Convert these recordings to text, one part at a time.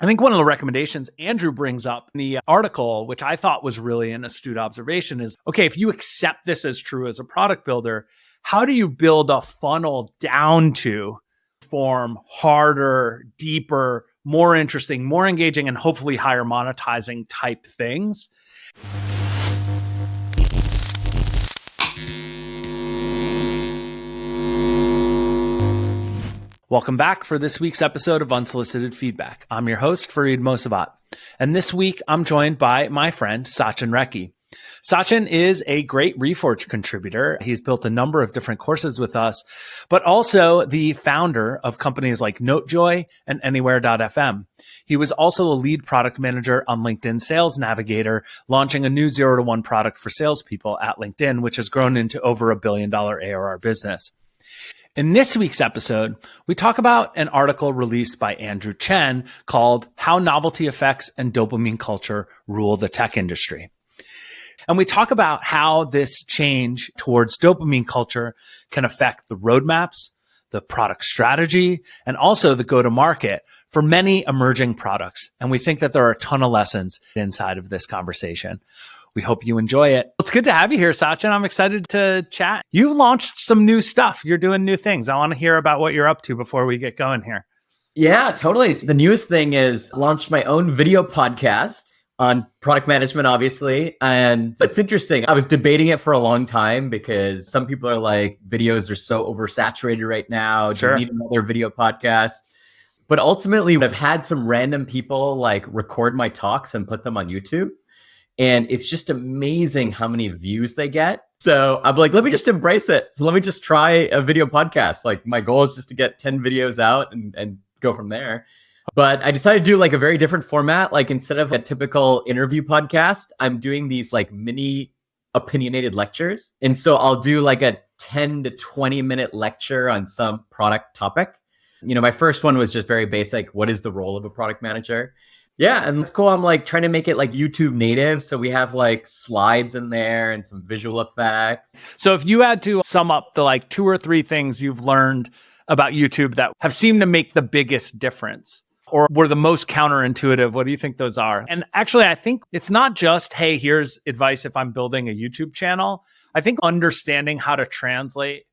I think one of the recommendations Andrew brings up in the article, which I thought was really an astute observation, is, okay, if you accept this as true as a product builder, how do you build a funnel down to form harder, deeper, more interesting, more engaging, and hopefully higher monetizing type things? Welcome back for this week's episode of Unsolicited Feedback. I'm your host, Fareed Mosavat. And this week, I'm joined by my friend, Sachin Rekhi. Sachin is a great Reforge contributor. He's built a number of different courses with us, but also the founder of companies like NoteJoy and Anywhere.fm. He was also a lead product manager on LinkedIn Sales Navigator, launching a new 0 to 1 product for salespeople at LinkedIn, which has grown into over $1 billion ARR business. In this week's episode, we talk about an article released by Andrew Chen called How Novelty Effects and Dopamine Culture Rule the Tech Industry. And we talk about how this change towards dopamine culture can affect the roadmaps, the product strategy, and also the go-to-market for many emerging products. And we think that there are a ton of lessons inside of this conversation. We hope you enjoy it. It's good to have you here, Sachin. I'm excited to chat. You've launched some new stuff. You're doing new things. I want to hear about what you're up to before we get going here. Yeah, totally. The newest thing is launched my own video podcast on product management, obviously. And it's interesting. I was debating it for a long time because some people are like, videos are so oversaturated right now. Do you need another video podcast? But ultimately, I've had some random people like record my talks and put them on YouTube. And it's just amazing how many views they get. So I'm like, let me just embrace it. So let me just try a video podcast. Like my goal is just to get 10 videos out and go from there. But I decided to do like a very different format. Like instead of a typical interview podcast, I'm doing these like mini opinionated lectures. And so I'll do like a 10 to 20 minute lecture on some product topic. You know, my first one was just very basic. What is the role of a product manager? Yeah, and it's cool. I'm like trying to make it like YouTube native. So we have like slides in there and some visual effects. So if you had to sum up the like 2 or 3 things you've learned about YouTube that have seemed to make the biggest difference or were the most counterintuitive, what do you think those are? And actually, I think it's not just, hey, here's advice if I'm building a YouTube channel. I think understanding how to translate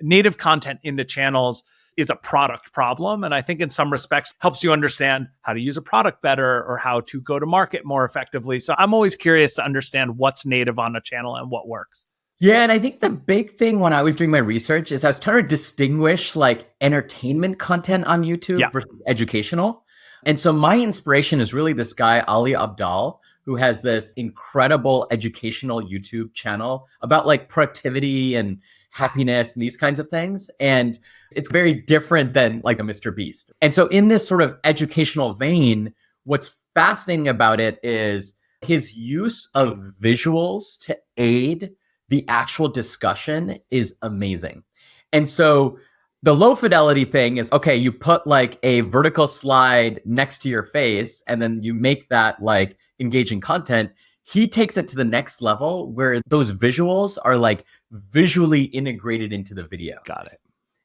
native content into channels is a product problem. And I think in some respects helps you understand how to use a product better or how to go to market more effectively. So I'm always curious to understand what's native on a channel and what works. Yeah, and I think the big thing when I was doing my research is I was trying to distinguish like entertainment content on YouTube versus educational. And so my inspiration is really this guy, Ali Abdaal, who has this incredible educational YouTube channel about like productivity and happiness and these kinds of things. And it's very different than like a Mr. Beast. And so in this sort of educational vein, what's fascinating about it is his use of visuals to aid the actual discussion is amazing. And so the low fidelity thing is, okay, you put like a vertical slide next to your face and then you make that like engaging content. He takes it to the next level where those visuals are like visually integrated into the video. Got it.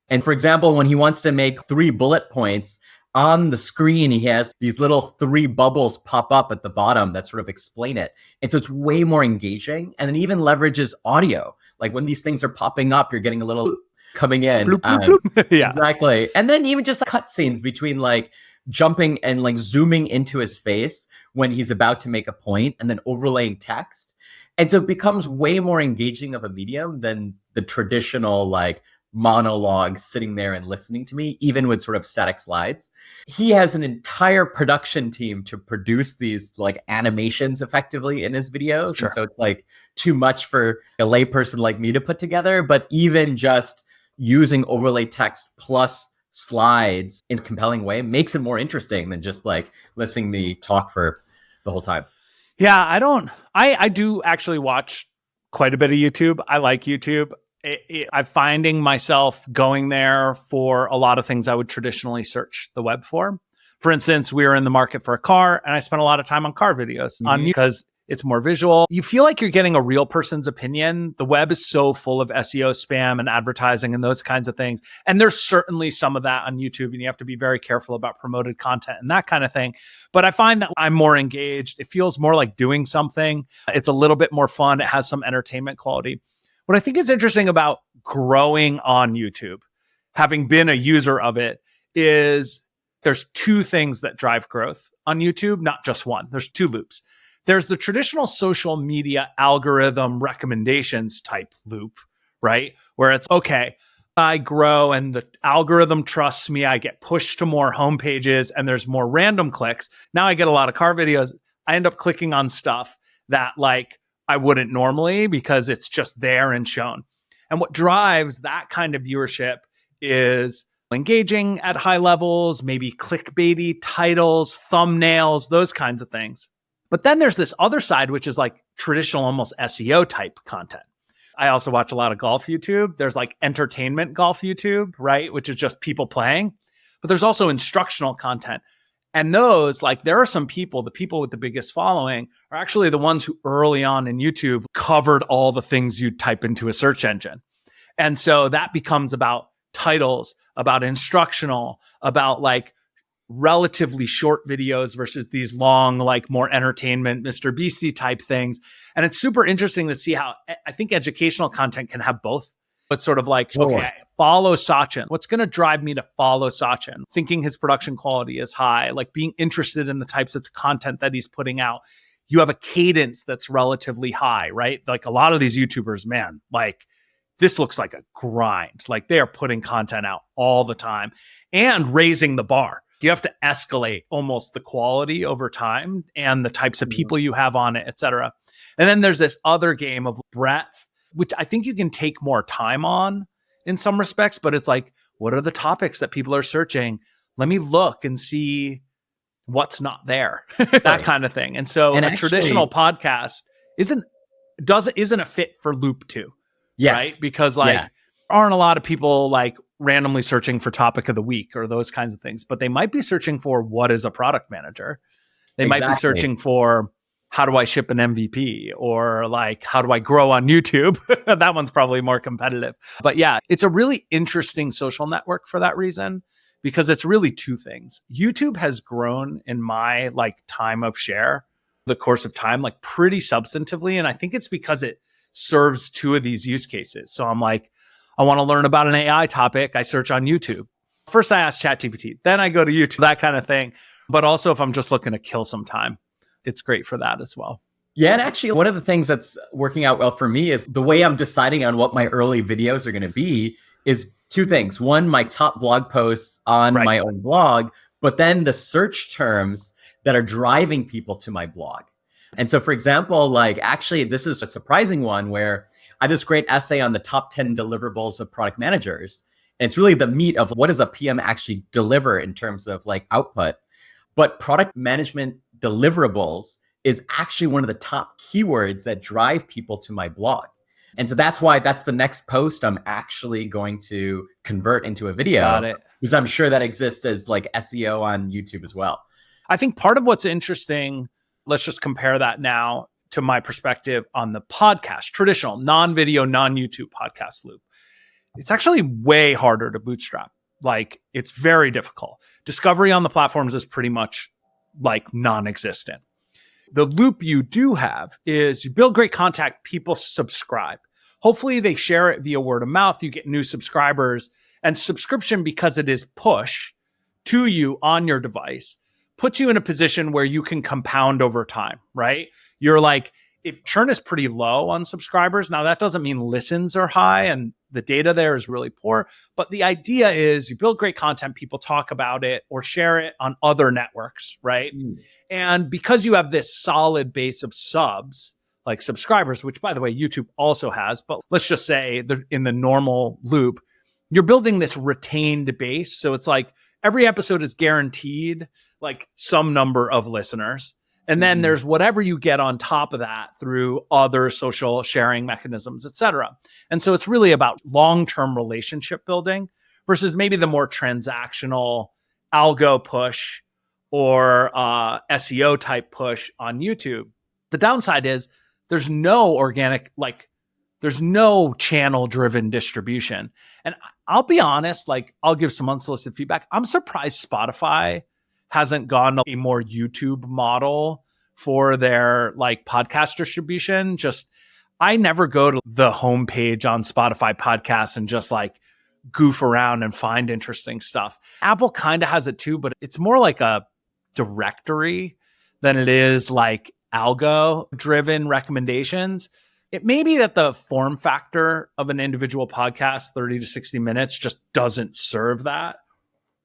And for example, when he wants to make 3 bullet points on the screen, he has these little 3 bubbles pop up at the bottom that sort of explain it. And so it's way more engaging and then even leverages audio. Like when these things are popping up, you're getting a little coming in. Bloop, bloop, bloop. Yeah, exactly. And then even just cutscenes between like jumping and like zooming into his face when he's about to make a point and then overlaying text. And so it becomes way more engaging of a medium than the traditional like monologue sitting there and listening to me, even with sort of static slides. He has an entire production team to produce these like animations effectively in his videos. Sure. And so it's like too much for a layperson like me to put together, but even just using overlay text plus slides in a compelling way makes it more interesting than just like listening to me talk for the whole time. Yeah, I do actually watch quite a bit of YouTube. I like YouTube. I'm finding myself going there for a lot of things I would traditionally search the web for. For instance, we were in the market for a car and I spent a lot of time on car videos on because It's more visual. You feel like you're getting a real person's opinion. The web is so full of SEO spam and advertising and those kinds of things. And there's certainly some of that on YouTube, and you have to be very careful about promoted content and that kind of thing. But I find that I'm more engaged. It feels more like doing something. It's a little bit more fun. It has some entertainment quality. What I think is interesting about growing on YouTube, having been a user of it, is there's two things that drive growth on YouTube, not just one. There's two loops. There's the traditional social media algorithm recommendations type loop, right? Where it's, okay, I grow and the algorithm trusts me. I get pushed to more homepages and there's more random clicks. Now I get a lot of car videos. I end up clicking on stuff that like I wouldn't normally because it's just there and shown. And what drives that kind of viewership is engaging at high levels, maybe clickbaity titles, thumbnails, those kinds of things. But then there's this other side, which is like traditional, almost SEO type content. I also watch a lot of golf YouTube. There's like entertainment golf YouTube, right? Which is just people playing. But there's also instructional content. And those, like, there are some people, the people with the biggest following are actually the ones who early on in YouTube covered all the things you type into a search engine. And so that becomes about titles, about instructional, about like relatively short videos versus these long, like more entertainment, Mr. Beastie type things. And it's super interesting to see how I think educational content can have both. It's sort of like, okay, follow Sachin. What's going to drive me to follow Sachin? Thinking his production quality is high, like being interested in the types of content that he's putting out. You have a cadence that's relatively high, right? Like a lot of these YouTubers, man, like this looks like a grind. Like they are putting content out all the time and raising the bar. You have to escalate almost the quality over time and the types of people you have on it, et cetera. And then there's this other game of breadth, which I think you can take more time on in some respects, but it's like, what are the topics that people are searching? Let me look and see what's not there, that kind of thing. And so a traditional podcast isn't a fit for loop two, right? Because aren't a lot of people like randomly searching for topic of the week or those kinds of things, but they might be searching for what is a product manager. They might be searching for how do I ship an MVP or like, how do I grow on YouTube? That one's probably more competitive. But yeah, it's a really interesting social network for that reason, because it's really two things. YouTube has grown in my like time of share, the course of time, like pretty substantively. And I think it's because it serves two of these use cases. So I'm like, I want to learn about an AI topic. I search on YouTube. First, I ask ChatGPT, then I go to YouTube, that kind of thing. But also if I'm just looking to kill some time, it's great for that as well. Yeah, and actually one of the things that's working out well for me is the way I'm deciding on what my early videos are going to be is two things. One, my top blog posts on my own blog, but then the search terms that are driving people to my blog. And so, for example, like actually, this is a surprising one where I have this great essay on the top 10 deliverables of product managers. And it's really the meat of what does a PM actually deliver in terms of like output. But product management deliverables is actually one of the top keywords that drive people to my blog. And so that's why that's the next post I'm actually going to convert into a video. Got it. Because I'm sure that exists as like SEO on YouTube as well. I think part of what's interesting, let's just compare that now to my perspective on the podcast, traditional non-video, non-YouTube podcast loop. It's actually way harder to bootstrap. Like it's very difficult. Discovery on the platforms is pretty much like non-existent. The loop you do have is you build great content, people subscribe. Hopefully they share it via word of mouth. You get new subscribers, and subscription, because it is push to you on your device, puts you in a position where you can compound over time, right? You're like, if churn is pretty low on subscribers, now that doesn't mean listens are high and the data there is really poor. But the idea is you build great content, people talk about it or share it on other networks, right? And because you have this solid base of subs, like subscribers, which by the way, YouTube also has, but let's just say in the normal loop, you're building this retained base. So it's like every episode is guaranteed like some number of listeners. And then there's whatever you get on top of that through other social sharing mechanisms, et cetera. And so it's really about long-term relationship building versus maybe the more transactional algo push or SEO type push on YouTube. The downside is there's no organic, there's no channel driven distribution. And I'll be honest, I'll give some unsolicited feedback. I'm surprised Spotify hasn't gone a more YouTube model for their podcast distribution. I never go to the homepage on Spotify podcasts and just goof around and find interesting stuff. Apple kind of has it too, but it's more like a directory than it is algo driven recommendations. It may be that the form factor of an individual podcast, 30 to 60 minutes, just doesn't serve that.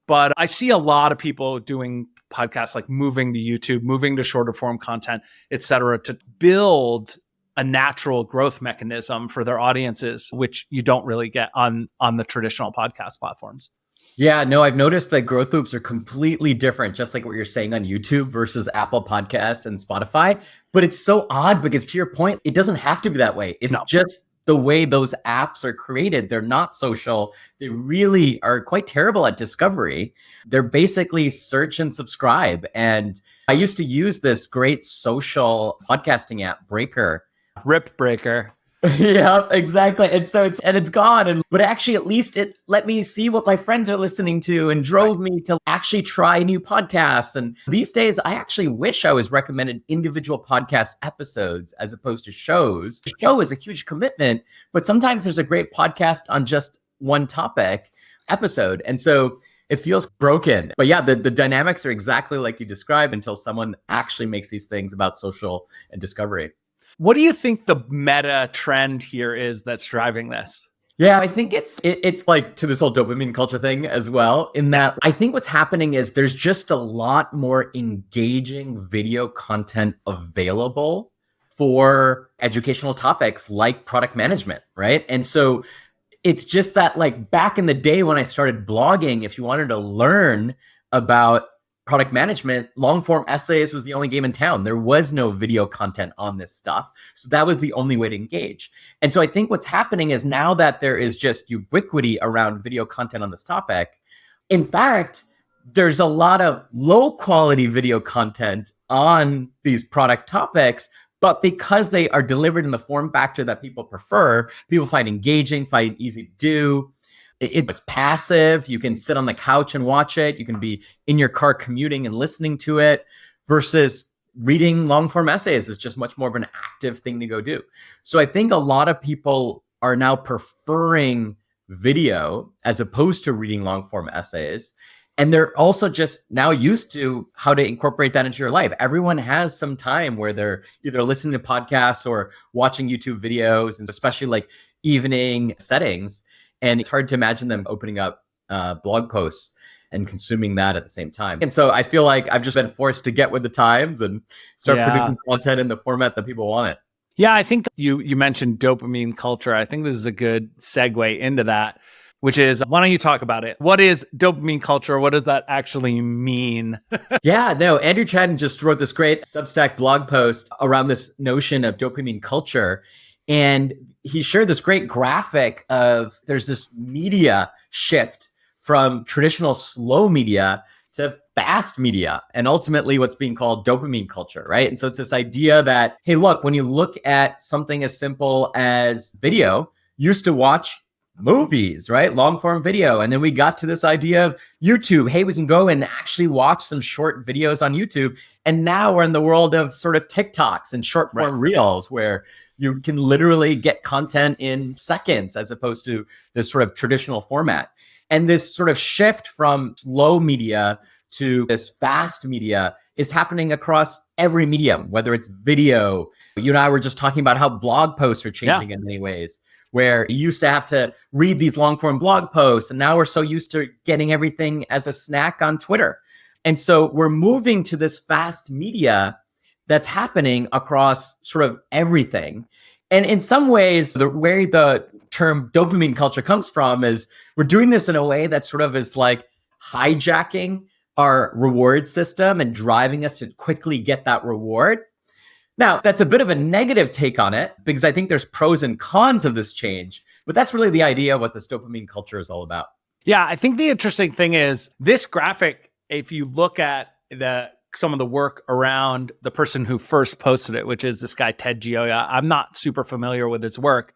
But I see a lot of people doing podcasts moving to YouTube, moving to shorter form content, et cetera, to build a natural growth mechanism for their audiences, which you don't really get on the traditional podcast platforms. Yeah, no, I've noticed that growth loops are completely different, just like what you're saying on YouTube versus Apple Podcasts and Spotify. But it's so odd because, to your point, it doesn't have to be that way. It's just the way those apps are created. They're not social. They really are quite terrible at discovery. They're basically search and subscribe. And I used to use this great social podcasting app, Breaker. Rip Breaker. Yeah, exactly. And so it's gone. But actually, at least it let me see what my friends are listening to and drove me to actually try new podcasts. And these days, I actually wish I was recommended individual podcast episodes as opposed to shows. The show is a huge commitment, but sometimes there's a great podcast on just one topic episode. And so it feels broken. But yeah, the dynamics are exactly like you described until someone actually makes these things about social and discovery. What do you think the meta trend here is that's driving this? Yeah, I think it's to this whole dopamine culture thing as well, in that I think what's happening is there's just a lot more engaging video content available for educational topics like product management, right? And so it's just that back in the day when I started blogging, if you wanted to learn about product management, long form essays was the only game in town. There was no video content on this stuff. So that was the only way to engage. And so I think what's happening is now that there is just ubiquity around video content on this topic, in fact, there's a lot of low quality video content on these product topics, but because they are delivered in the form factor that people prefer, people find engaging, find easy to do. It's passive. You can sit on the couch and watch it. You can be in your car commuting and listening to it versus reading long form essays. It's just much more of an active thing to go do. So I think a lot of people are now preferring video as opposed to reading long form essays. And they're also just now used to how to incorporate that into your life. Everyone has some time where they're either listening to podcasts or watching YouTube videos, and especially evening settings. And it's hard to imagine them opening up blog posts and consuming that at the same time. And so I feel like I've just been forced to get with the times and start producing content in the format that people want it. Yeah, I think you mentioned dopamine culture. I think this is a good segue into that, which is, why don't you talk about it? What is dopamine culture? What does that actually mean? Yeah, no, Andrew Chen just wrote this great Substack blog post around this notion of dopamine culture. And he shared this great graphic of there's this media shift from traditional slow media to fast media, and ultimately what's being called dopamine culture, right? And so it's this idea that, hey, look, when you look at something as simple as video, used to watch movies, right? Long form video. And then we got to this idea of YouTube. Hey, we can go and actually watch some short videos on YouTube. And now we're in the world of sort of TikToks and short form reels where you can literally get content in seconds as opposed to this sort of traditional format. And this sort of shift from slow media to this fast media is happening across every medium, whether it's video. You and I were just talking about how blog posts are changing in many ways, where you used to have to read these long form blog posts. And now we're so used to getting everything as a snack on Twitter. And so we're moving to this fast media that's happening across sort of everything. And in some ways, where the term dopamine culture comes from is we're doing this in a way that sort of is hijacking our reward system and driving us to quickly get that reward. Now, that's a bit of a negative take on it because I think there's pros and cons of this change, but that's really the idea of what this dopamine culture is all about. Yeah, I think the interesting thing is this graphic, if you look at the some of the work around the person who first posted it, which is this guy, Ted Gioia. I'm not super familiar with his work,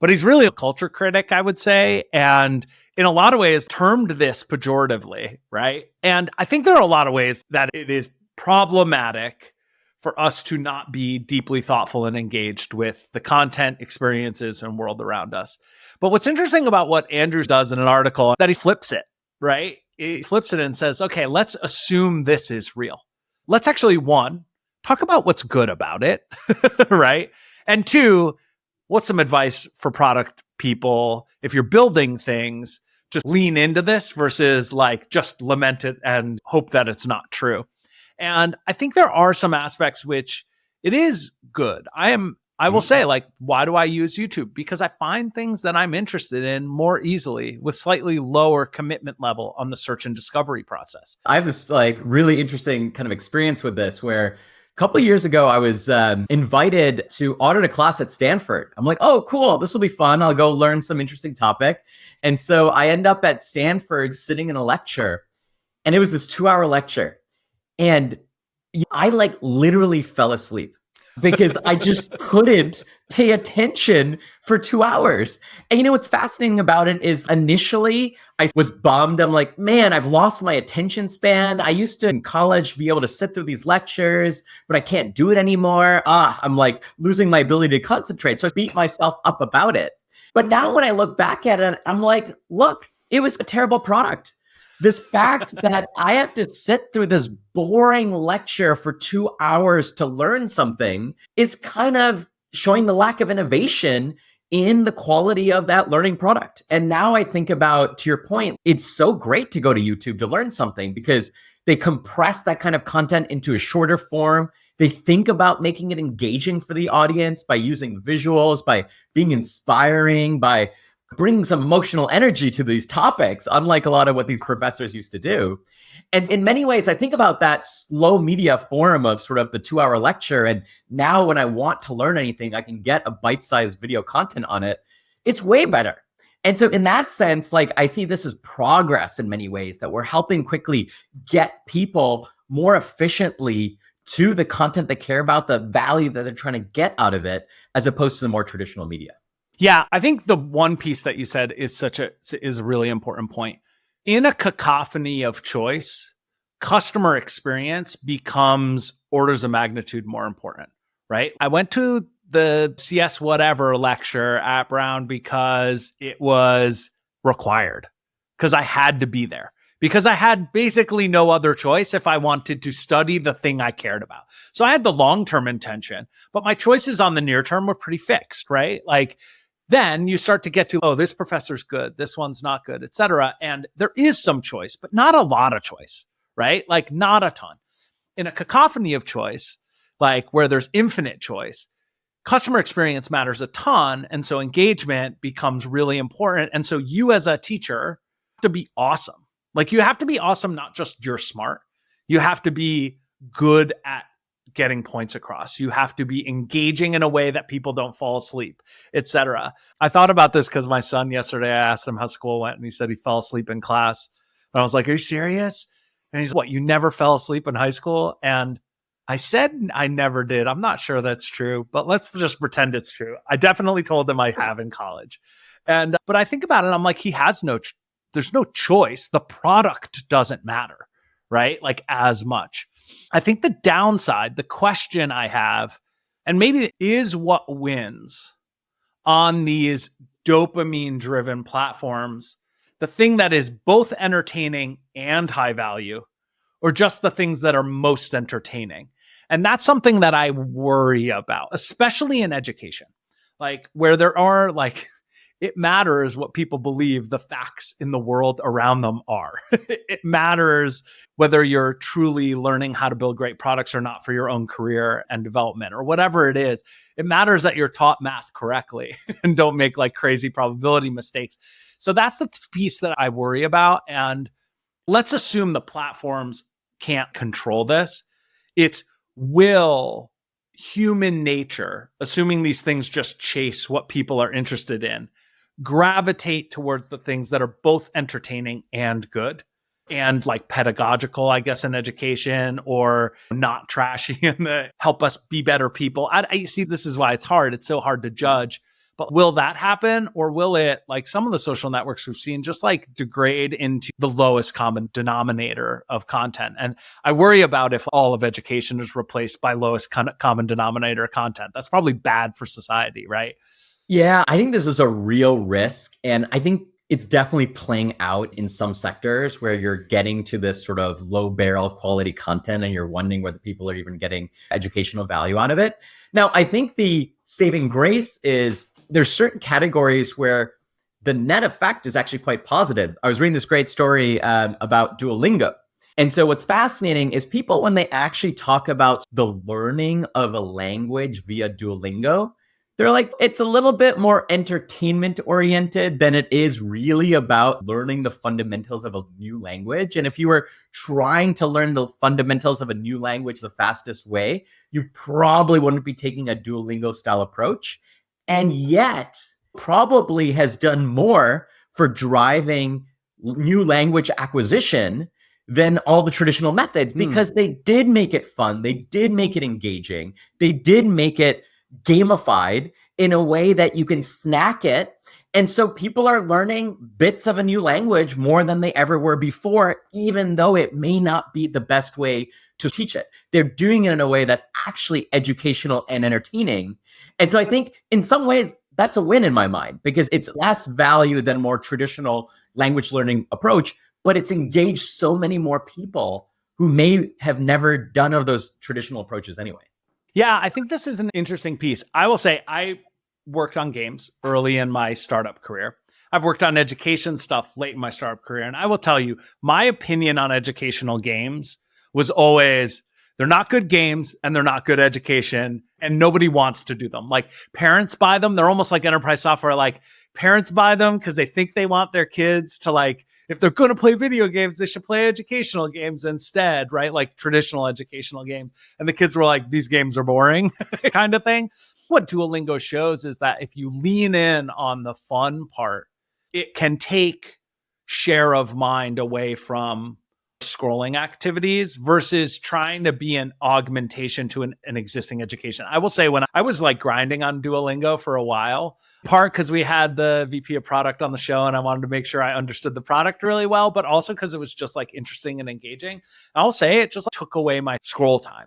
but he's really a culture critic, I would say. And in a lot of ways termed this pejoratively, right? And I think there are a lot of ways that it is problematic for us to not be deeply thoughtful and engaged with the content, experiences, and world around us. But what's interesting about what Andrew does in an article, that he flips it, right? He flips it and says, okay, let's assume this is real. Let's actually, one, talk about what's good about it, right? And two, what's some advice for product people if you're building things, just lean into this versus like just lament it and hope that it's not true. And I think there are some aspects which it is good. I will say, like, why do I use YouTube? Because I find things that I'm interested in more easily with slightly lower commitment level on the search and discovery process. I have this like really interesting kind of experience with this where a couple of years ago, I was invited to audit a class at Stanford. I'm like, oh, cool. This will be fun. I'll go learn some interesting topic. And so I end up at Stanford sitting in a lecture, and it was this 2-hour lecture. And I like literally fell asleep because I just couldn't pay attention for 2 hours. And you know what's fascinating about it is initially I was bummed. I'm like, man, I've lost my attention span. I used to in college be able to sit through these lectures, but I can't do it anymore. I'm like losing my ability to concentrate. So I beat myself up about it. But now when I look back at it, I'm like, look, it was a terrible product. This fact that I have to sit through this boring lecture for 2 hours to learn something is kind of showing the lack of innovation in the quality of that learning product. And now I think about, to your point, it's so great to go to YouTube to learn something because they compress that kind of content into a shorter form. They think about making it engaging for the audience by using visuals, by being inspiring, by bringing some emotional energy to these topics, unlike a lot of what these professors used to do. And in many ways, I think about that slow media form of sort of the 2-hour lecture. And now when I want to learn anything, I can get a bite-sized video content on it. It's way better. And so in that sense, like I see this as progress in many ways, that we're helping quickly get people more efficiently to the content they care about, the value that they're trying to get out of it, as opposed to the more traditional media. Yeah, I think the one piece that you said is a really important point. In a cacophony of choice, customer experience becomes orders of magnitude more important, right? I went to the CS whatever lecture at Brown because it was required, because I had to be there, because I had basically no other choice if I wanted to study the thing I cared about. So I had the long-term intention, but my choices on the near term were pretty fixed, right? Like, then you start to get to, oh, this professor's good, this one's not good, et cetera. And there is some choice, but not a lot of choice, right? Like not a ton. In a cacophony of choice, like where there's infinite choice, customer experience matters a ton. And so engagement becomes really important. And so you as a teacher have to be awesome. Like you have to be awesome, not just you're smart. You have to be good at getting points across. You have to be engaging in a way that people don't fall asleep, etc. I thought about this because my son yesterday, I asked him how school went and he said he fell asleep in class. And I was like, are you serious? And he's like, what, you never fell asleep in high school? And I said, I never did. I'm not sure that's true, but let's just pretend it's true. I definitely told him I have in college. But I think about it, I'm like, there's no choice. The product doesn't matter, right? Like as much. I think the downside, the question I have, and maybe it is what wins on these dopamine driven platforms, the thing that is both entertaining and high value, or just the things that are most entertaining. And that's something that I worry about, especially in education, like where there are like, it matters what people believe the facts in the world around them are. It matters whether you're truly learning how to build great products or not for your own career and development or whatever it is. It matters that you're taught math correctly and don't make like crazy probability mistakes. So that's the piece that I worry about. And let's assume the platforms can't control this. It's will human nature, assuming these things just chase what people are interested in, gravitate towards the things that are both entertaining and good, and like pedagogical, I guess, in education, or not trashy and the help us be better people. I see, this is why it's hard. It's so hard to judge. But will that happen, or will it, like some of the social networks we've seen, just like degrade into the lowest common denominator of content? And I worry about if all of education is replaced by lowest common denominator content. That's probably bad for society, right? Yeah, I think this is a real risk. And I think it's definitely playing out in some sectors where you're getting to this sort of low barrel quality content and you're wondering whether people are even getting educational value out of it. Now, I think the saving grace is there's certain categories where the net effect is actually quite positive. I was reading this great story about Duolingo. And so what's fascinating is people, when they actually talk about the learning of a language via Duolingo, they're like, it's a little bit more entertainment oriented than it is really about learning the fundamentals of a new language. And if you were trying to learn the fundamentals of a new language the fastest way, you probably wouldn't be taking a Duolingo style approach. And yet probably has done more for driving new language acquisition than all the traditional methods, because they did make it fun. They did make it engaging. They did make it gamified in a way that you can snack it. And so people are learning bits of a new language more than they ever were before, even though it may not be the best way to teach it. They're doing it in a way that's actually educational and entertaining. And so I think in some ways that's a win in my mind, because it's less value than a more traditional language learning approach, but it's engaged so many more people who may have never done of those traditional approaches anyway. Yeah, I think this is an interesting piece. I will say I worked on games early in my startup career. I've worked on education stuff late in my startup career. And I will tell you, my opinion on educational games was always, they're not good games and they're not good education, and nobody wants to do them. Like, parents buy them. They're almost like enterprise software. Like, parents buy them because they think they want their kids to, like, if they're going to play video games, they should play educational games instead, right? Like traditional educational games. And the kids were like, these games are boring kind of thing. What Duolingo shows is that if you lean in on the fun part, it can take share of mind away from scrolling activities versus trying to be an augmentation to an existing education. I will say, when I was like grinding on Duolingo for a while, part because we had the VP of product on the show and I wanted to make sure I understood the product really well, but also because it was just like interesting and engaging. I'll say it just like took away my scroll time.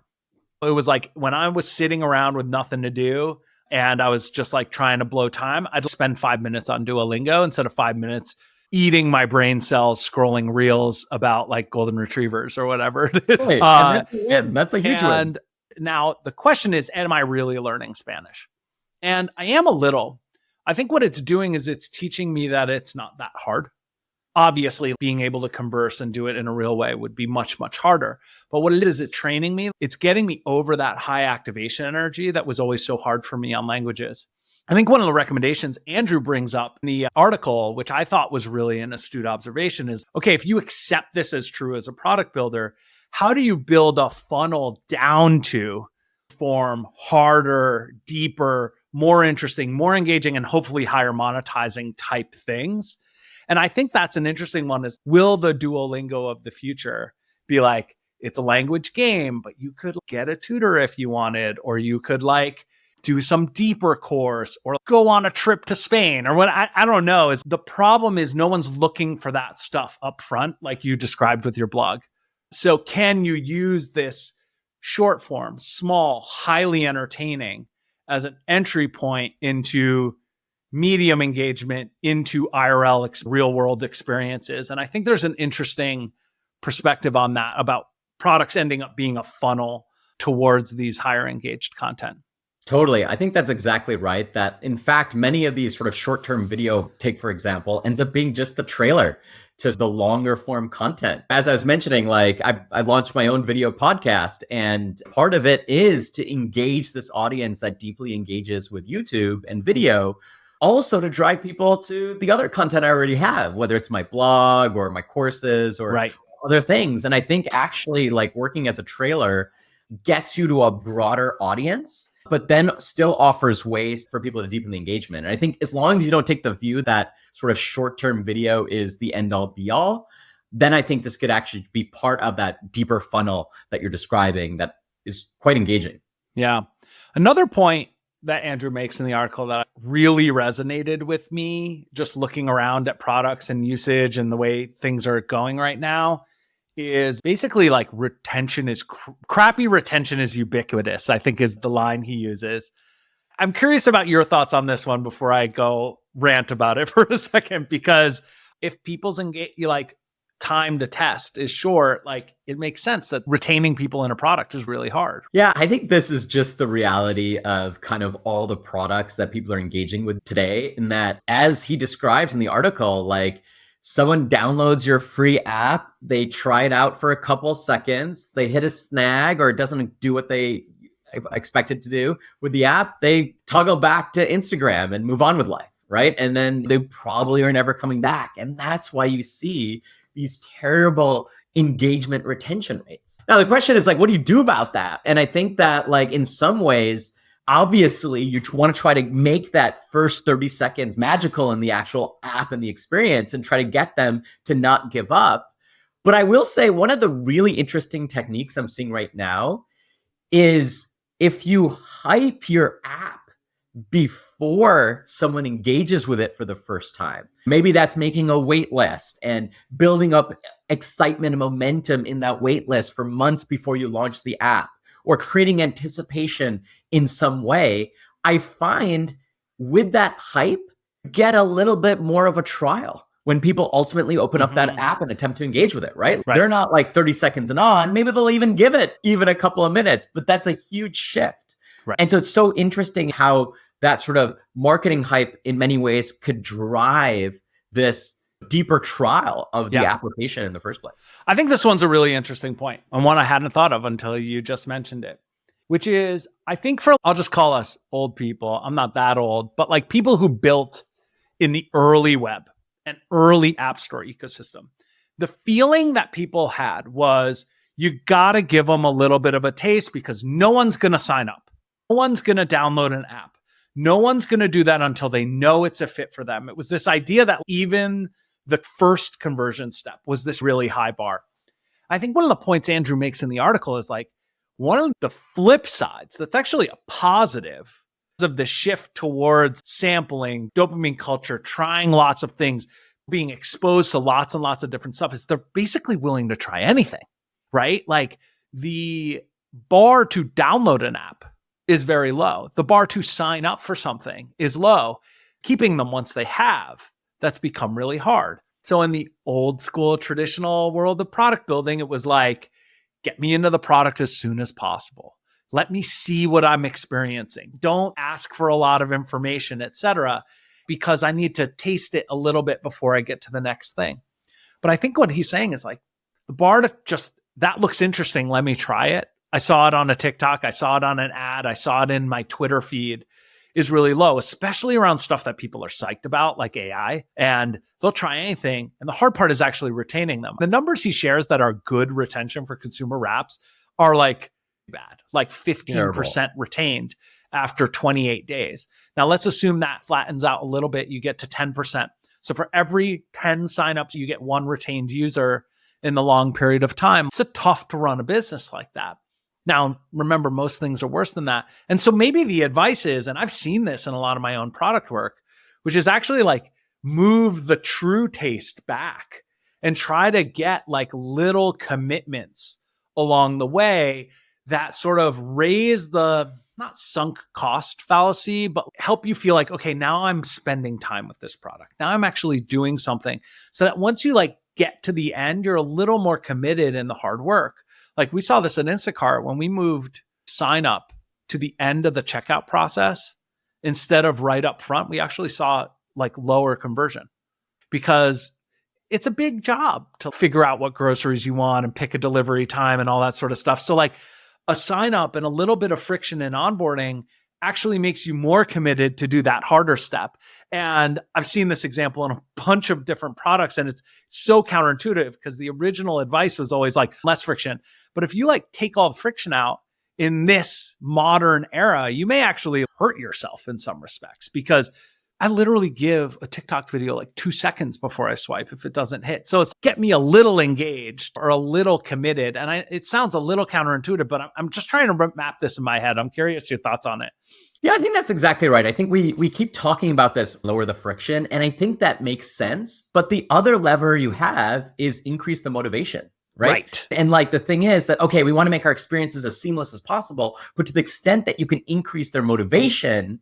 It was like when I was sitting around with nothing to do and I was just like trying to blow time, I'd spend 5 minutes on Duolingo instead of 5 minutes eating my brain cells scrolling reels about like golden retrievers or whatever it is. And that's a huge win. And now the question is, am I really learning Spanish? And I am a little. I think what it's doing is it's teaching me that it's not that hard. Obviously, being able to converse and do it in a real way would be much, much harder. But what it is, it's training me. It's getting me over that high activation energy that was always so hard for me on languages. I think one of the recommendations Andrew brings up in the article, which I thought was really an astute observation, is, okay, if you accept this as true as a product builder, how do you build a funnel down to form harder, deeper, more interesting, more engaging, and hopefully higher monetizing type things? And I think that's an interesting one, is, will the Duolingo of the future be like, it's a language game, but you could get a tutor if you wanted, or you could like do some deeper course or go on a trip to Spain or what? I don't know. Is the problem is no one's looking for that stuff up front, like you described with your blog. So can you use this short form, small, highly entertaining as an entry point into medium engagement, into IRL, real world experiences? And I think there's an interesting perspective on that about products ending up being a funnel towards these higher engaged content. Totally. I think that's exactly right. That in fact, many of these sort of short-term video, take for example, ends up being just the trailer to the longer form content. As I was mentioning, like I launched my own video podcast, and part of it is to engage this audience that deeply engages with YouTube and video, also to drive people to the other content I already have, whether it's my blog or my courses or other things. And I think actually like working as a trailer gets you to a broader audience, but then still offers ways for people to deepen the engagement. And I think as long as you don't take the view that sort of short-term video is the end all be all, then I think this could actually be part of that deeper funnel that you're describing that is quite engaging. Yeah. Another point that Andrew makes in the article that really resonated with me, just looking around at products and usage and the way things are going right now, is basically like retention is crappy retention is ubiquitous, I think is the line he uses. I'm curious about your thoughts on this one before I go rant about it for a second, because if people's time to test is short, like it makes sense that retaining people in a product is really hard. Yeah, I think this is just the reality of kind of all the products that people are engaging with today. In that, as he describes in the article, like someone downloads your free app, they try it out for a couple seconds, they hit a snag or it doesn't do what they expected to do with the app, they toggle back to Instagram and move on with life, right? And then they probably are never coming back. And that's why you see these terrible engagement retention rates. Now, the question is like, what do you do about that? And I think that like in some ways, obviously you want to try to make that first 30 seconds magical in the actual app and the experience and try to get them to not give up. But I will say one of the really interesting techniques I'm seeing right now is if you hype your app before someone engages with it for the first time. Maybe that's making a wait list and building up excitement and momentum in that wait list for months before you launch the app, or creating anticipation in some way. I find with that hype, get a little bit more of a trial when people ultimately open up that app and attempt to engage with it, right? They're not like 30 seconds and on. Maybe they'll even give it even a couple of minutes, but that's a huge shift. Right. And so it's so interesting how that sort of marketing hype in many ways could drive this deeper trial of the application in the first place. I think this one's a really interesting point, and one I hadn't thought of until you just mentioned it, which is, I think I'll just call us old people. I'm not that old, but like people who built in the early web and early app store ecosystem, the feeling that people had was you got to give them a little bit of a taste because no one's going to sign up. No one's going to download an app. No one's going to do that until they know it's a fit for them. It was this idea that even the first conversion step was this really high bar. I think one of the points Andrew makes in the article is like one of the flip sides that's actually a positive of the shift towards sampling, dopamine culture, trying lots of things, being exposed to lots and lots of different stuff is they're basically willing to try anything, right? Like the bar to download an app is very low. The bar to sign up for something is low. Keeping them once they have, that's become really hard. So in the old school traditional world of product building, it was like, get me into the product as soon as possible. Let me see what I'm experiencing. Don't ask for a lot of information, etc., because I need to taste it a little bit before I get to the next thing. But I think what he's saying is like, the bar to just, that looks interesting, let me try it. I saw it on a TikTok. I saw it on an ad. I saw it in my Twitter feed is really low, especially around stuff that people are psyched about, like AI, and they'll try anything. And the hard part is actually retaining them. The numbers he shares that are good retention for consumer wraps are like bad, like 15% retained after 28 days. Now let's assume that flattens out a little bit. You get to 10%. So for every 10 signups, you get one retained user in the long period of time. It's tough to run a business like that. Now, remember, most things are worse than that. And so maybe the advice is, and I've seen this in a lot of my own product work, which is actually like move the true taste back and try to get like little commitments along the way that sort of raise the, not sunk cost fallacy, but help you feel like, okay, now I'm spending time with this product. Now I'm actually doing something so that once you like get to the end, you're a little more committed in the hard work. Like we saw this at Instacart when we moved sign up to the end of the checkout process instead of right up front. We actually saw like lower conversion because it's a big job to figure out what groceries you want and pick a delivery time and all that sort of stuff. So like a sign up and a little bit of friction in onboarding actually makes you more committed to do that harder step. And I've seen this example in a bunch of different products, and it's so counterintuitive because the original advice was always like less friction. But if you like take all the friction out in this modern era, you may actually hurt yourself in some respects because I literally give a TikTok video like 2 seconds before I swipe if it doesn't hit. So it's get me a little engaged or a little committed. And it sounds a little counterintuitive, but I'm just trying to map this in my head. I'm curious your thoughts on it. Yeah, I think that's exactly right. I think we keep talking about this, lower the friction, and I think that makes sense. But the other lever you have is increase the motivation, right? And like the thing is that, okay, we want to make our experiences as seamless as possible, but to the extent that you can increase their motivation,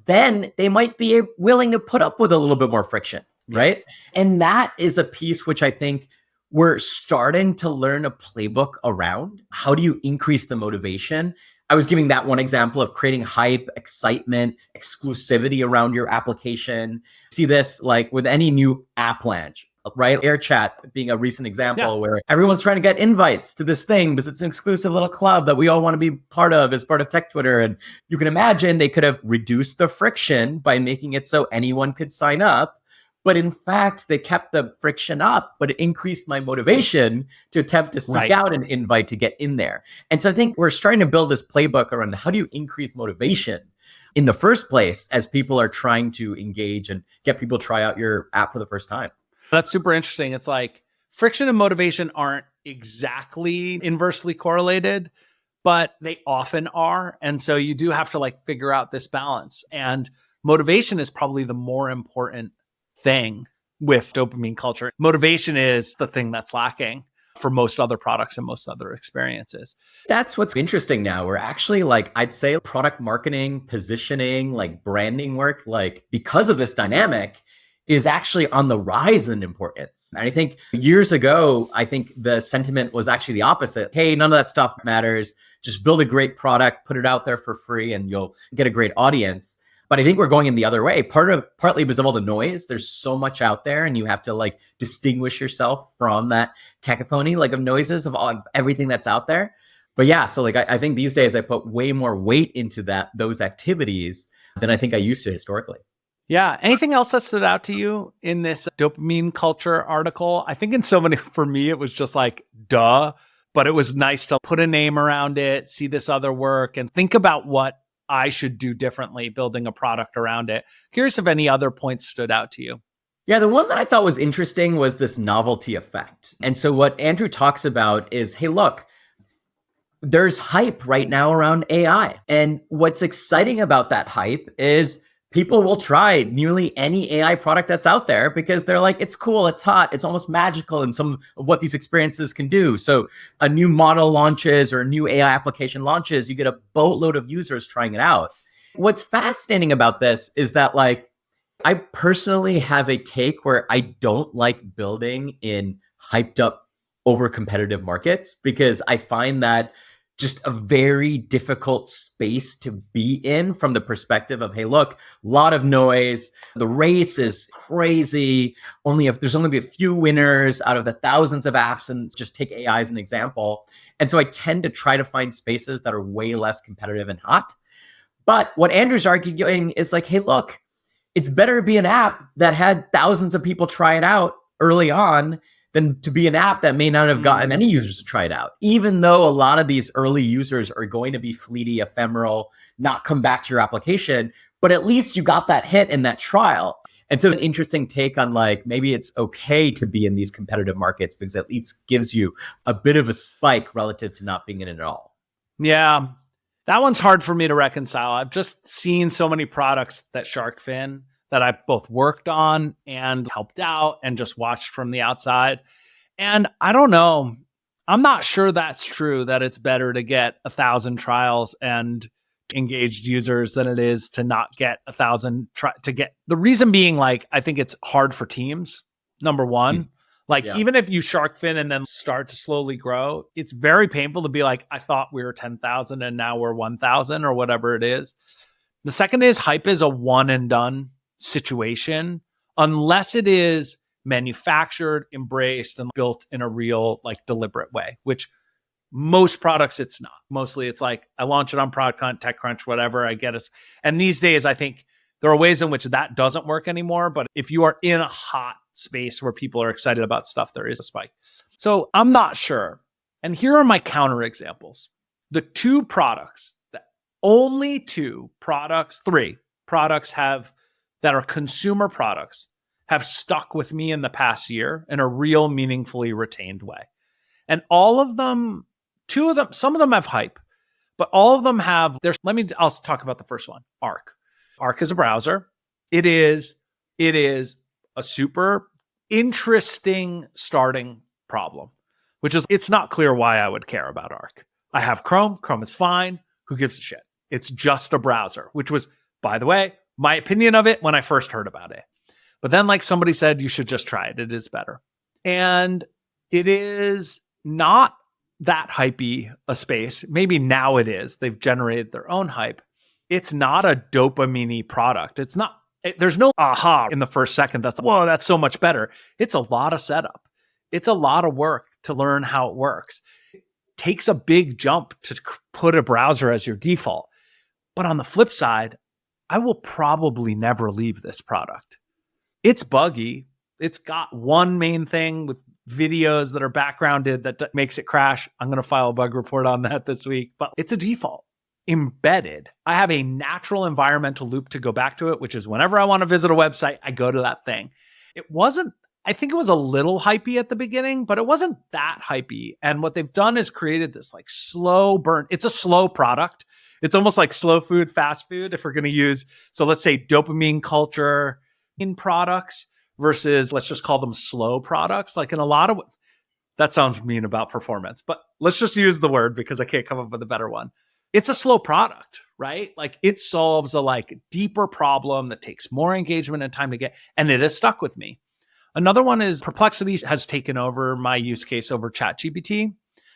then they might be willing to put up with a little bit more friction, right? And that is a piece which I think we're starting to learn a playbook around. How do you increase the motivation? I was giving that one example of creating hype, excitement, exclusivity around your application. See this like with any new app launch, right? AirChat being a recent example where everyone's trying to get invites to this thing because it's an exclusive little club that we all want to be part of as part of Tech Twitter. And you can imagine they could have reduced the friction by making it so anyone could sign up. But in fact, they kept the friction up, but it increased my motivation to attempt to seek out an invite to get in there. And so I think we're starting to build this playbook around how do you increase motivation in the first place as people are trying to engage and get people to try out your app for the first time. That's super interesting. It's like friction and motivation aren't exactly inversely correlated, but they often are. And so you do have to like figure out this balance. And motivation is probably the more important thing with dopamine culture. Motivation is the thing that's lacking for most other products and most other experiences. That's what's interesting now. We're actually like, I'd say product marketing, positioning, like branding work, like because of this dynamic is actually on the rise in importance. And I think years ago, I think the sentiment was actually the opposite. Hey, none of that stuff matters. Just build a great product, put it out there for free, and you'll get a great audience. But I think we're going in the other way, partly because of all the noise. There's so much out there and you have to like distinguish yourself from that cacophony like of noises of everything that's out there. But yeah, so like I think these days I put way more weight into those activities than I think I used to historically. Yeah. Anything else that stood out to you in this dopamine culture article? I think in so many, for me, it was just like, duh, but it was nice to put a name around it, see this other work and think about what I should do differently building a product around it. Curious if any other points stood out to you. Yeah, the one that I thought was interesting was this novelty effect. And so what Andrew talks about is, hey, look, there's hype right now around AI. And what's exciting about that hype is people will try nearly any AI product that's out there because they're like, it's cool, it's hot, it's almost magical in some of what these experiences can do. So a new model launches or a new AI application launches, you get a boatload of users trying it out. What's fascinating about this is that like, I personally have a take where I don't like building in hyped up over competitive markets because I find that just a very difficult space to be in from the perspective of, hey, look, a lot of noise. The race is crazy. There's only a few winners out of the thousands of apps, and just take AI as an example. And so I tend to try to find spaces that are way less competitive and hot. But what Andrew's arguing is like, hey, look, it's better to be an app that had thousands of people try it out early on than to be an app that may not have gotten any users to try it out. Even though a lot of these early users are going to be fleety, ephemeral, not come back to your application, but at least you got that hit in that trial. And so an interesting take on like, maybe it's okay to be in these competitive markets because at least gives you a bit of a spike relative to not being in it at all. Yeah, that one's hard for me to reconcile. I've just seen so many products that shark fin that I've both worked on and helped out and just watched from the outside. And I don't know, I'm not sure that's true, that it's better to get 1,000 trials and engaged users than it is to not get 1,000 the reason being like, I think it's hard for teams. Number one, even if you shark fin and then start to slowly grow, it's very painful to be like, I thought we were 10,000 and now we're 1,000 or whatever it is. The second is hype is a one and done situation unless it is manufactured, embraced, and built in a real like deliberate way, which most products it's not. Mostly it's like I launch it on Product Hunt, TechCrunch, whatever, I get it. And these days I think there are ways in which that doesn't work anymore, but if you are in a hot space where people are excited about stuff, there is a spike. So I'm not sure. And here are my counter examples. The three products have that are consumer products have stuck with me in the past year in a real meaningfully retained way. And all of them, two of them, some of them have hype, but all of them have, I'll talk about the first one, Arc. Arc is a browser. It is a super interesting starting problem, which is it's not clear why I would care about Arc. I have Chrome. Chrome is fine. Who gives a shit? It's just a browser, which was, by the way, my opinion of it when I first heard about it. But then like somebody said, you should just try it. It is better. And it is not that hypey a space. Maybe now it is. They've generated their own hype. It's not a dopamine product. It's not, there's no aha in the first second that's, whoa, that's so much better. It's a lot of setup. It's a lot of work to learn how it works. It takes a big jump to put a browser as your default. But on the flip side, I will probably never leave this product. It's buggy. It's got one main thing with videos that are backgrounded that makes it crash. I'm going to file a bug report on that this week, but it's a default. Embedded. I have a natural environmental loop to go back to it, which is whenever I want to visit a website, I go to that thing. I think it was a little hypey at the beginning, but it wasn't that hypey. And what they've done is created this like slow burn. It's a slow product. It's almost like slow food, fast food. If we're going to use, so let's say dopamine culture in products versus let's just call them slow products. Like in a lot of, that sounds mean about performance, but let's just use the word because I can't come up with a better one. It's a slow product, right? Like it solves a like deeper problem that takes more engagement and time to get, and it has stuck with me. Another one is Perplexity has taken over my use case over ChatGPT.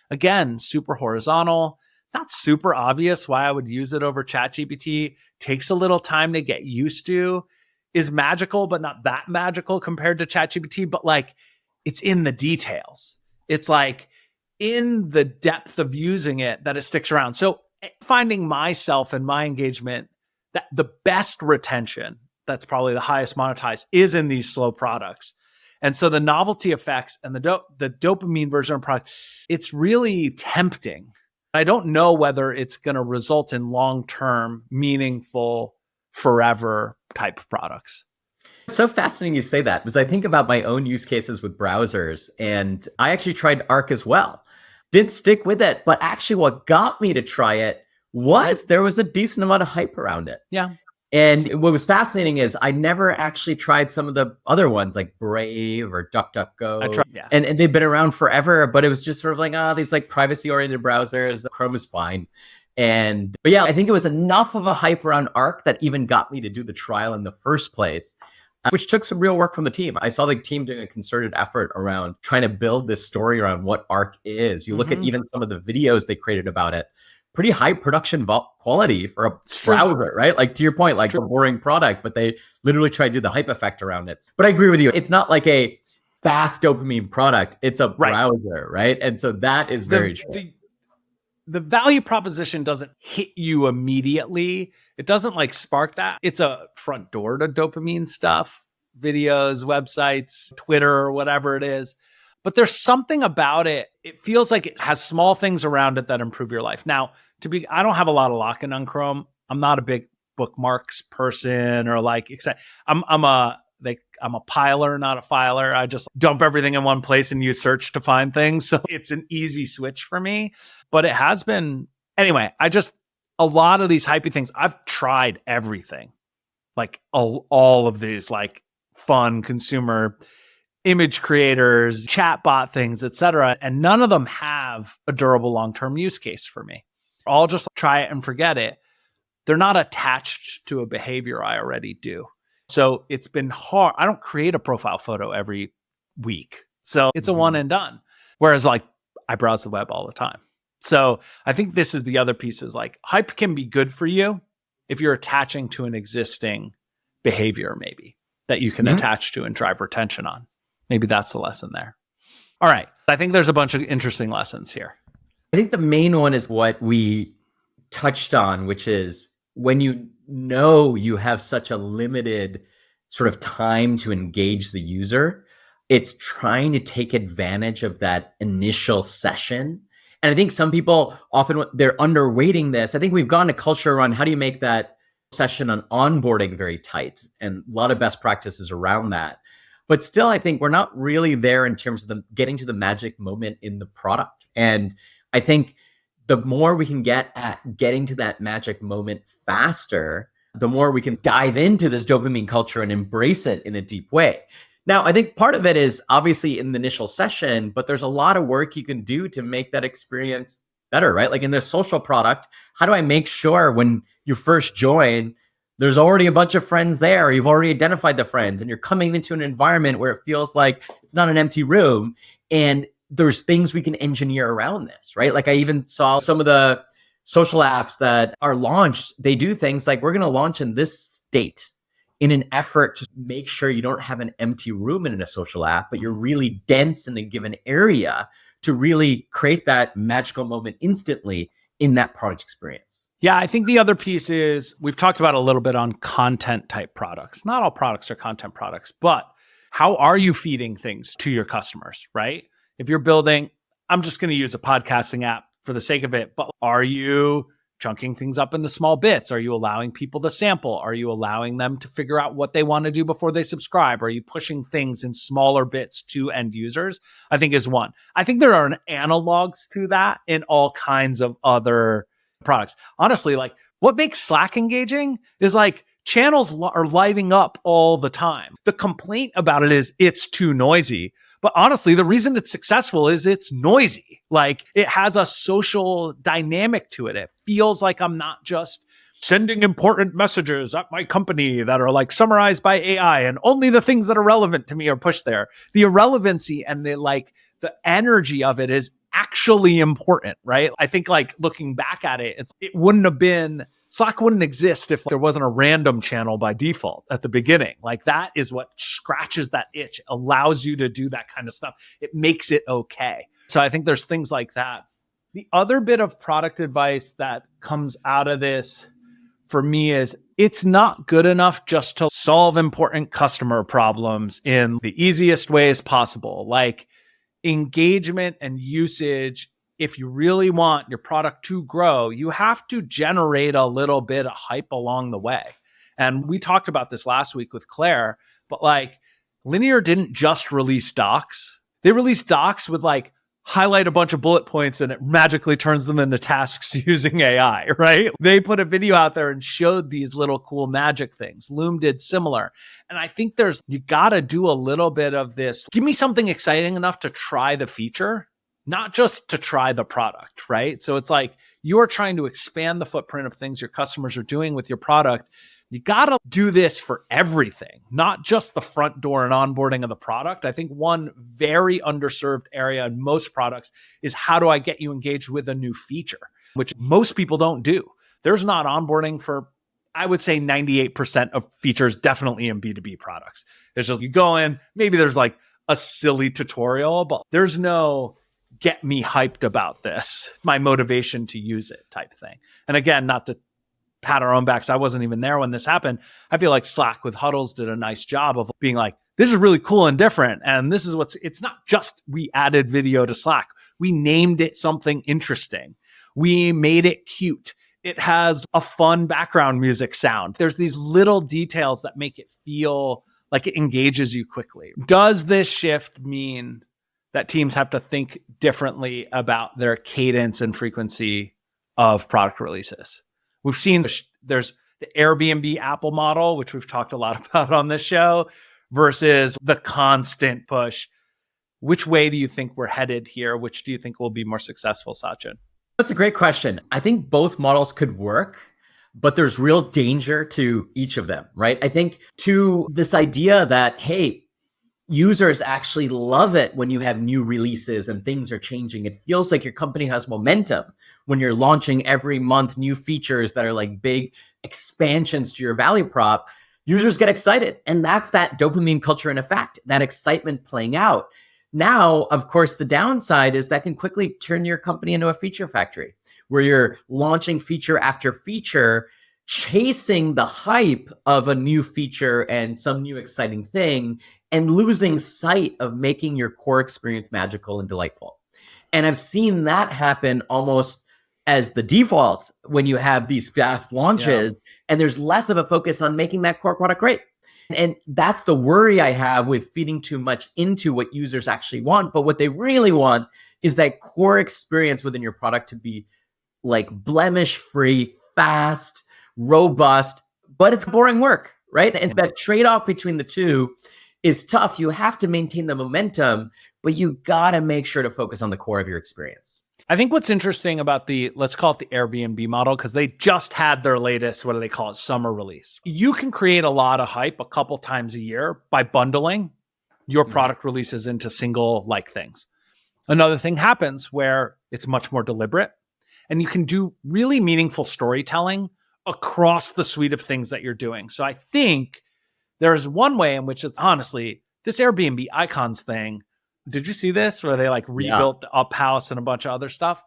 Again, super horizontal, not super obvious why I would use it over ChatGPT. Takes a little time to get used to. Is magical, but not that magical compared to ChatGPT, but like it's in the details. It's like in the depth of using it that it sticks around. So finding myself and my engagement, that the best retention, that's probably the highest monetized, is in these slow products. And so the novelty effects and the dopamine version of product, it's really tempting. I don't know whether it's going to result in long-term, meaningful, forever type products. It's so fascinating you say that because I think about my own use cases with browsers, and I actually tried Arc as well. Didn't stick with it, but actually what got me to try it was there was a decent amount of hype around it. Yeah. And what was fascinating is I never actually tried some of the other ones like Brave or DuckDuckGo. Yeah. And they've been around forever, but it was just sort of like, these like privacy oriented browsers. Chrome is fine. But yeah, I think it was enough of a hype around Arc that even got me to do the trial in the first place, which took some real work from the team. I saw the team doing a concerted effort around trying to build this story around what Arc is. You look at even some of the videos they created about it, pretty high production quality for a browser, right? Like to your point, like a boring product, but they literally try to do the hype effect around it. But I agree with you. It's not like a fast dopamine product. It's a browser, right? And so that is very true. The value proposition doesn't hit you immediately. It doesn't like spark that. It's a front door to dopamine stuff, videos, websites, Twitter, whatever it is. But there's something about it. It feels like it has small things around it that improve your life. Now, I don't have a lot of lock-in on Chrome. I'm not a big bookmarks person or like, I'm a piler, not a filer. I just dump everything in one place and use search to find things. So it's an easy switch for me, but it has been, anyway, a lot of these hypey things, I've tried everything, like all of these like fun consumer image creators, chatbot things, etc. And none of them have a durable long-term use case for me. I'll just try it and forget it. They're not attached to a behavior I already do. So it's been hard. I don't create a profile photo every week. So it's a one and done. Whereas like I browse the web all the time. So I think this is the other piece is like hype can be good for you if you're attaching to an existing behavior maybe that you can attach to and drive retention on. Maybe that's the lesson there. All right. I think there's a bunch of interesting lessons here. I think the main one is what we touched on, which is when you know you have such a limited sort of time to engage the user, it's trying to take advantage of that initial session. And I think some people often, they're underweighting this. I think we've gone to culture around how do you make that session on onboarding very tight and a lot of best practices around that. But still, I think we're not really there in terms of getting to the magic moment in the product. And I think the more we can get at getting to that magic moment faster, the more we can dive into this dopamine culture and embrace it in a deep way. Now, I think part of it is obviously in the initial session, but there's a lot of work you can do to make that experience better, right? Like in the social product, how do I make sure when you first join, there's already a bunch of friends there, you've already identified the friends, and you're coming into an environment where it feels like it's not an empty room, and there's things we can engineer around this, right? Like I even saw some of the social apps that are launched, they do things like, we're going to launch in this state in an effort to make sure you don't have an empty room in a social app, but you're really dense in a given area to really create that magical moment instantly in that product experience. Yeah, I think the other piece is we've talked about a little bit on content type products. Not all products are content products, but how are you feeding things to your customers, right? If you're building, I'm just going to use a podcasting app for the sake of it, but are you chunking things up into small bits? Are you allowing people to sample? Are you allowing them to figure out what they want to do before they subscribe? Are you pushing things in smaller bits to end users? I think is one. I think there are analogs to that in all kinds of other products. Honestly, like what makes Slack engaging is like channels are lighting up all the time. The complaint about it is it's too noisy. But honestly, the reason it's successful is it's noisy. Like it has a social dynamic to it. It feels like I'm not just sending important messages at my company that are like summarized by AI and only the things that are relevant to me are pushed there. The irrelevancy and the energy of it is actually important, right? I think like looking back at it, it wouldn't have been Slack wouldn't exist if there wasn't a random channel by default at the beginning. Like that is what scratches that itch, allows you to do that kind of stuff. It makes it okay. So I think there's things like that. The other bit of product advice that comes out of this for me is it's not good enough just to solve important customer problems in the easiest ways possible. Like engagement and usage, if you really want your product to grow, you have to generate a little bit of hype along the way. And we talked about this last week with Claire, but like Linear didn't just release docs. They released docs with like highlight a bunch of bullet points and it magically turns them into tasks using AI, right? They put a video out there and showed these little cool magic things. Loom did similar. And I think you got to do a little bit of this. Give me something exciting enough to try the feature, not just to try the product, right? So it's like you're trying to expand the footprint of things your customers are doing with your product. You got to do this for everything, not just the front door and onboarding of the product. I think one very underserved area in most products is how do I get you engaged with a new feature, which most people don't do. There's not onboarding for, I would say 98% of features definitely in B2B products. It's just you go in, maybe there's like a silly tutorial, but there's no get me hyped about this, my motivation to use it type thing. And again, not to pat our own backs, I wasn't even there when this happened. I feel like Slack with Huddles did a nice job of being like, this is really cool and different. And this is it's not just we added video to Slack. We named it something interesting. We made it cute. It has a fun background music sound. There's these little details that make it feel like it engages you quickly. Does this shift mean that teams have to think differently about their cadence and frequency of product releases? We've seen there's the Airbnb Apple model, which we've talked a lot about on this show, versus the constant push. Which way do you think we're headed here? Which do you think will be more successful, Sachin? That's a great question. I think both models could work, but there's real danger to each of them, right? I think to this idea that, hey, users actually love it when you have new releases and things are changing. It feels like your company has momentum when you're launching every month new features that are like big expansions to your value prop. Users get excited. And that's that dopamine culture in effect, that excitement playing out. Now, of course, the downside is that can quickly turn your company into a feature factory where you're launching feature after feature, chasing the hype of a new feature and some new exciting thing, and losing sight of making your core experience magical and delightful. And I've seen that happen almost as the default when you have these fast launches, and there's less of a focus on making that core product great. And that's the worry I have with feeding too much into what users actually want. But what they really want is that core experience within your product to be like blemish free, fast, robust, but it's boring work, right? And that trade-off between the two is tough. You have to maintain the momentum, but you gotta make sure to focus on the core of your experience. I think what's interesting about let's call it the Airbnb model, because they just had their latest, what do they call it, summer release. You can create a lot of hype a couple times a year by bundling your product releases into single like things. Another thing happens where it's much more deliberate, and you can do really meaningful storytelling across the suite of things that you're doing. So I think there is one way in which it's honestly, this Airbnb icons thing, did you see this? Where they like rebuilt the Up House and a bunch of other stuff,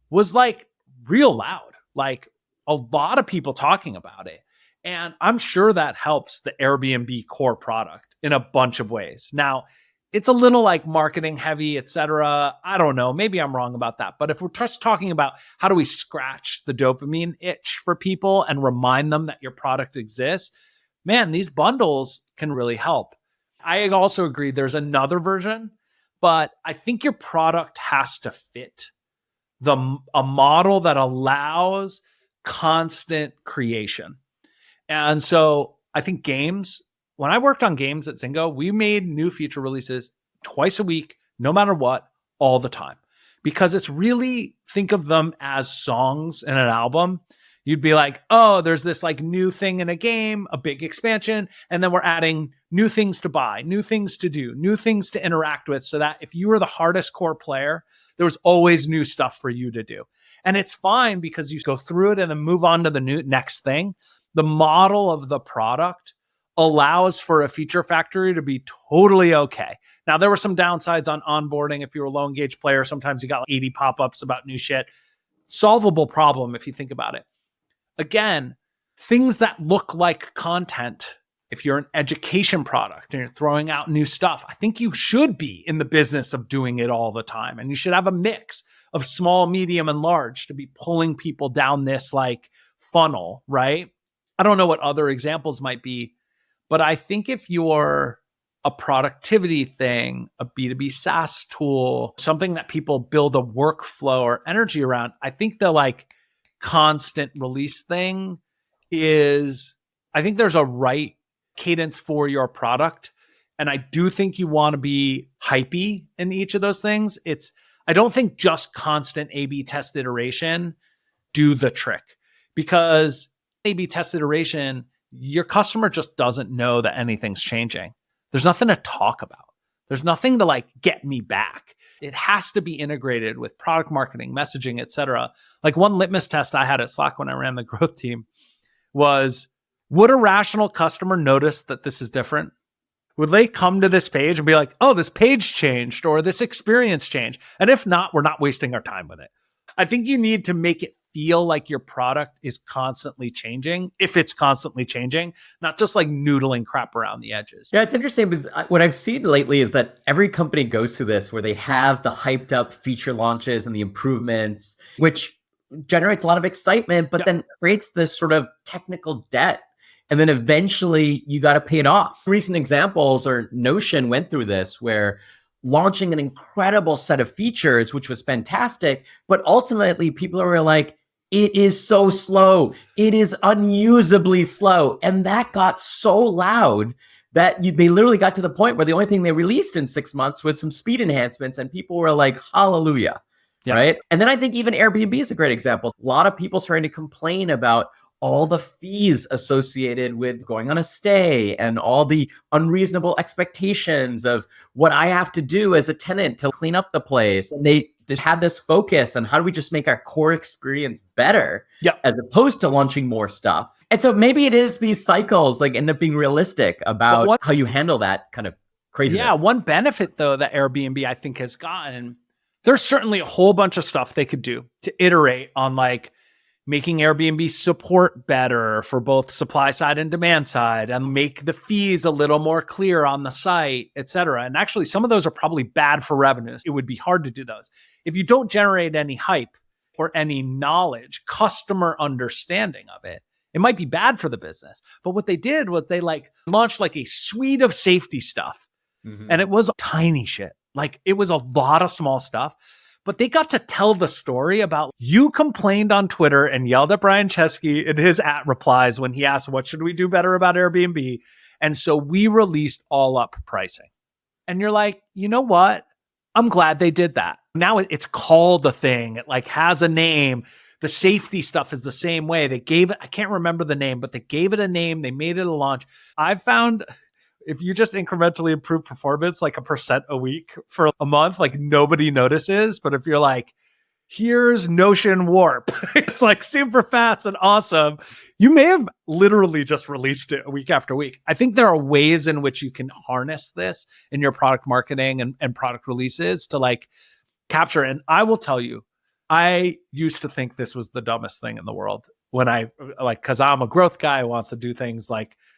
was like real loud, like a lot of people talking about it. And I'm sure that helps the Airbnb core product in a bunch of ways. Now, it's a little like marketing heavy, et cetera. I don't know. Maybe I'm wrong about that. But if we're just talking about how do we scratch the dopamine itch for people and remind them that your product exists, man, these bundles can really help. I also agree there's another version, but I think your product has to fit a model that allows constant creation. And so I think games, when I worked on games at Zyngo, we made new feature releases twice a week, no matter what, all the time. Because it's really, think of them as songs in an album. You'd be like, oh, there's this like new thing in a game, a big expansion, and then we're adding new things to buy, new things to do, new things to interact with, so that if you were the hardest core player, there was always new stuff for you to do. And it's fine because you go through it and then move on to the next thing. The model of the product allows for a feature factory to be totally okay. Now, there were some downsides on onboarding. If you were a low engaged player, sometimes you got like 80 pop-ups about new shit. Solvable problem if you think about it. Again, things that look like content, if you're an education product and you're throwing out new stuff, I think you should be in the business of doing it all the time. And you should have a mix of small, medium, and large to be pulling people down this like funnel, right? I don't know what other examples might be, but I think if you're a productivity thing, a B2B SaaS tool, something that people build a workflow or energy around, I think the like constant release thing is, I think there's a right cadence for your product. And I do think you want to be hypey in each of those things. I don't think just constant A/B test iteration do the trick, because A/B test iteration, your customer just doesn't know that anything's changing. There's nothing to talk about. There's nothing to like get me back. It has to be integrated with product marketing, messaging, et cetera. Like one litmus test I had at Slack when I ran the growth team was, would a rational customer notice that this is different? Would they come to this page and be like, oh, this page changed or this experience changed? And if not, we're not wasting our time with it. I think you need to make it feel like your product is constantly changing, if it's constantly changing, not just like noodling crap around the edges. Yeah, it's interesting because what I've seen lately is that every company goes through this where they have the hyped up feature launches and the improvements, which generates a lot of excitement, but then creates this sort of technical debt. And then eventually you got to pay it off. Recent examples are Notion went through this, where launching an incredible set of features, which was fantastic, but ultimately people were like, it is so slow. It is unusably slow. And that got so loud that they literally got to the point where the only thing they released in 6 months was some speed enhancements, and people were like, hallelujah, right? And then I think even Airbnb is a great example. A lot of people starting to complain about all the fees associated with going on a stay and all the unreasonable expectations of what I have to do as a tenant to clean up the place. And they just had this focus on how do we just make our core experience better, as opposed to launching more stuff. And so maybe it is these cycles like end up being realistic about how you handle that kind of craziness. Yeah, one benefit though that Airbnb I think has gotten, there's certainly a whole bunch of stuff they could do to iterate on like making Airbnb support better for both supply side and demand side, and make the fees a little more clear on the site, et cetera. And actually, some of those are probably bad for revenues. It would be hard to do those. If you don't generate any hype, or any knowledge, customer understanding of it, it might be bad for the business. But what they did was they launched a suite of safety stuff. And it was tiny shit. It was a lot of small stuff. But they got to tell the story about you complained on Twitter and yelled at Brian Chesky in his replies when he asked, what should we do better about Airbnb? And so we released all up pricing. And you're like, you know what? I'm glad they did that. Now it's called a thing. It has a name. The safety stuff is the same way. They gave it, I can't remember the name, but they gave it a name. They made it a launch. I've found if you just incrementally improve performance, 1% a week for a month, nobody notices. But if you're here's Notion Warp, it's super fast and awesome. You may have literally just released it week after week. I think there are ways in which you can harness this in your product marketing and product releases to capture. And I will tell you, I used to think this was the dumbest thing in the world when because I'm a growth guy who wants to do things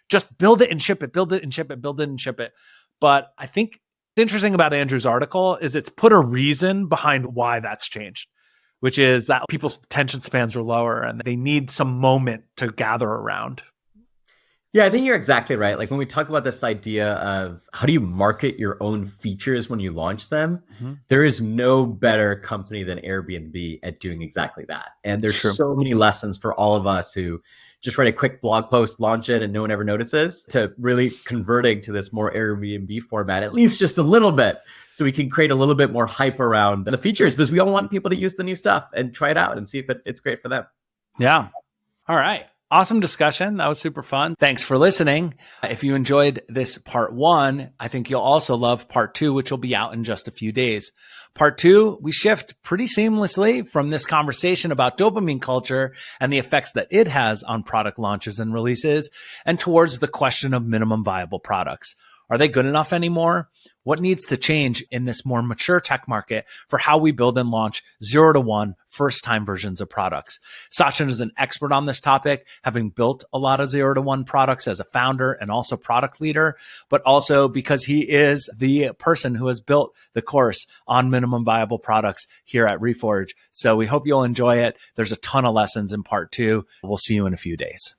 just build it and ship it, build it and ship it, build it and ship it. But I think what's interesting about Andrew's article is it's put a reason behind why that's changed, which is that people's attention spans are lower and they need some moment to gather around. Yeah, I think you're exactly right. When we talk about this idea of how do you market your own features when you launch them, there is no better company than Airbnb at doing exactly that. And there's so many lessons for all of us who just write a quick blog post, launch it, and no one ever notices, to really converting to this more Airbnb format, at least just a little bit, so we can create a little bit more hype around the features, because we all want people to use the new stuff and try it out and see if it's great for them. Yeah. All right. Awesome discussion. That was super fun. Thanks for listening. If you enjoyed this part 1, I think you'll also love part 2, which will be out in just a few days. Part 2, we shift pretty seamlessly from this conversation about dopamine culture and the effects that it has on product launches and releases, and towards the question of minimum viable products. Are they good enough anymore? What needs to change in this more mature tech market for how we build and launch 0 to 1 first-time versions of products? Sachin is an expert on this topic, having built a lot of 0 to 1 products as a founder and also product leader, but also because he is the person who has built the course on minimum viable products here at Reforge. So we hope you'll enjoy it. There's a ton of lessons in part 2. We'll see you in a few days.